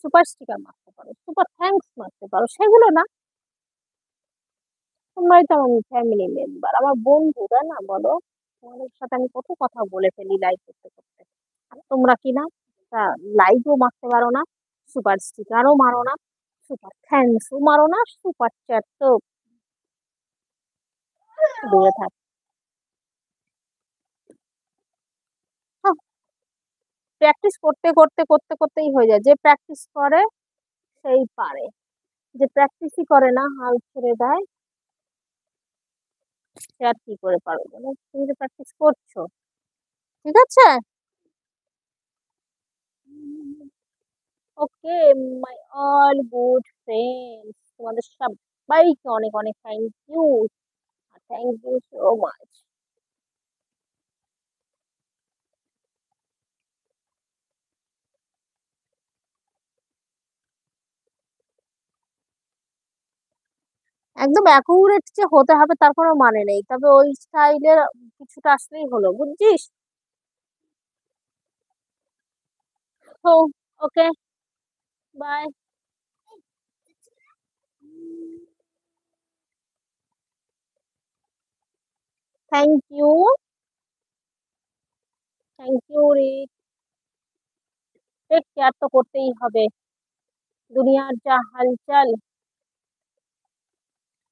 Super sticker মারতে পারো, super thanks মারতে পারো, সেগুলো না। তোমরাই তো আমার ফ্যামিলি মেম্বার, আমার বন্ধুরা না, বলো। তোমাদের সাথে আমি কত কথা বলে ফেলি লাইভ করতে করতে, আর তোমরা কি না লাইভও মারতে পারো না, সুপার স্টিকারও মারো না, সুপার থ্যাঙ্কসও মারো না, সুপার চ্যাট তো দূরে থাক। প্র্যাকটিস করতে করতে করতে করতেই হয়ে যায়, যে প্র্যাকটিস করে সেই পারে, যে প্র্যাকটিসই করে না হাল ছেড়ে দেয়, সে আর কি করে পারবে বলো? তুমি যে প্র্যাকটিস করছো, ঠিক আছে। Okay, my all good friends, তোমাদের সবাইকে অনেক অনেক thank you, thank you so much. একদম অ্যাকুরেট যে হতে হবে তার কোনো মানে নেই, তবে ওই স্টাইলের কিছুটা আসলেই হলো, বুঝছিস? তো okay, bye. Thank you, thank you Rick. Take care তো করতেই হবে, দুনিয়ার যা হালচাল,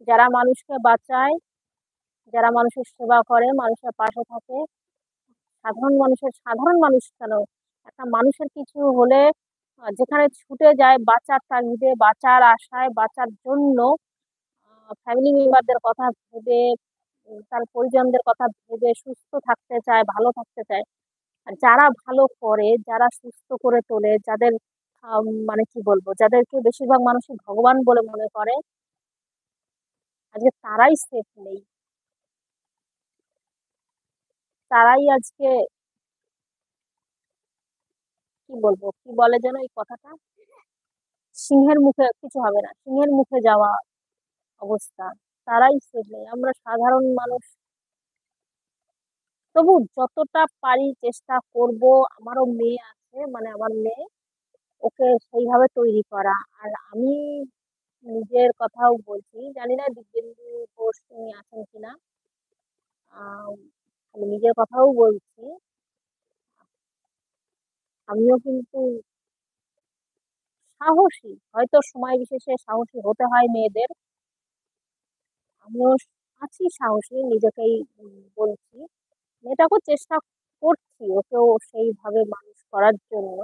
যারা মানুষকে বাঁচায়, যারা মানুষের সেবা করে, মানুষের পাশে থাকে, সাধারণ মানুষ কেন, একটা মানুষের কিছু হলে যেখানে ছুটে যায় বাঁচার তাগিদে, বাঁচার আশায়, বাঁচার জন্য, ফ্যামিলি মেম্বারদের কথা ভেবে, তার পরিজনদের কথা ভেবে সুস্থ থাকতে চায়, ভালো থাকতে চায়। আর যারা ভালো করে, যারা সুস্থ করে তোলে, যাদের মানে কি বলবো, যাদেরকে বেশিরভাগ মানুষই ভগবান বলে মনে করে, আজকে তারাই সেফ নেই, তারাই আজকে, কি বলবো, কি বলে যেন এই কথাটা, সিংহের মুখে কিছু হবে না, সিংহের মুখে যাওয়া অবস্থা, তারাই সেফ নেই, আমরা সাধারণ মানুষ। তবু যতটা পারি চেষ্টা করব, আমারও মেয়ে আছে, মানে আমার মেয়ে, ওকে সেইভাবে তৈরি করা। আর আমি নিজের কথাও বলছি, জানি না দিব্যেন্দু ঘোষ উনি আছেন কিনা, আহ, আমি নিজের কথাও বলছি, আমিও কিন্তু সাহসী, হয়তো সময় বিশেষে সাহসী হতে হয় মেয়েদের, আমিও আছি সাহসী, নিজেকেই বলছি, মেয়েটাকেও চেষ্টা করছি ওকেও সেইভাবে মানুষ করার জন্য,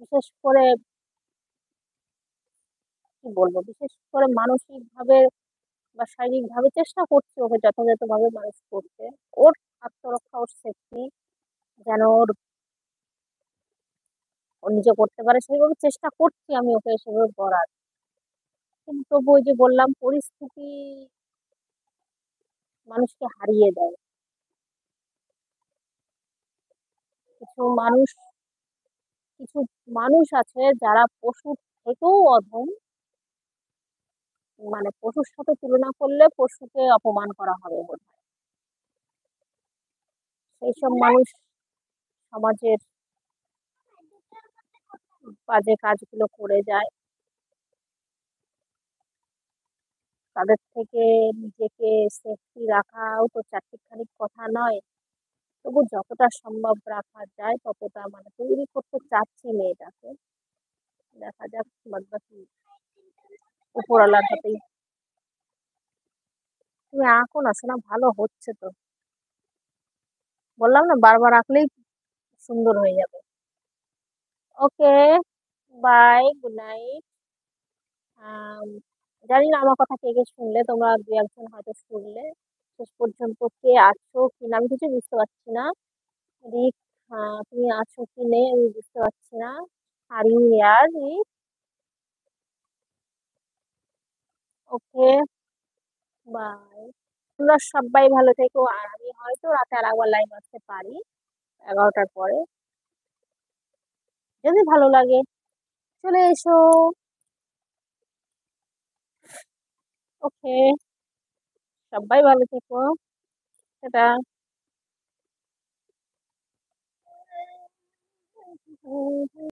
বিশেষ করে কি বলবো, বিশেষ করে মানসিক ভাবে বা শারীরিক ভাবে চেষ্টা করছি ওকে যথাযথভাবে মানুষ করতে, ওর আত্মরক্ষা, ওর সেফটি যেন ও নিজে করতে পারে সেইভাবে চেষ্টা করছি আমি ওকে সেভাবে করার। কিন্তু তবু ওই যে বললাম, পরিস্থিতি মানুষকে হারিয়ে দেয়। কিছু মানুষ, কিছু মানুষ আছে যারা পশুর থেকেও অধম, মানে পশুর সাথে তুলনা করলে পশুকে অপমান করা হবে বোধ হয়, সেই সব মানুষ সমাজের বাজে কাজগুলো করে যায়, তাদের থেকে নিজেকে সেফটি রাখাও তো চারটিখানি কথা নয়। তবু যতটা সম্ভব রাখা যায় ততটা মানে তৈরি করতে চাচ্ছি মেয়েটাকে, দেখা যাক বাদ বাকি উপরওয়ালার হাতেই। তুমি আঁকো না শোনা, ভালো হচ্ছে তো, বললাম না বারবার আঁকলেই সুন্দর হয়ে যাবে। ওকে, বাই, গুড নাইট। জানি না আমার কথা কে কে শুনলে, তোমরা দু একজন হয়তো শুনলে, শেষ পর্যন্ত কে আছো কি না আমি কিছু বুঝতে পারছি না। রিক, তুমি আছো কি নেই আমি বুঝতে পারছি না। Are you here Rick? Okay, bye. তোমরা সবাই ভালো থেকো, আর আমি হয়তো রাতে আর একবার লাইভ আসতে পারি 11টার পরে, যদি ভালো লাগে চলে এসো। ওকে, সবাই ভালো থেকো, টাটা।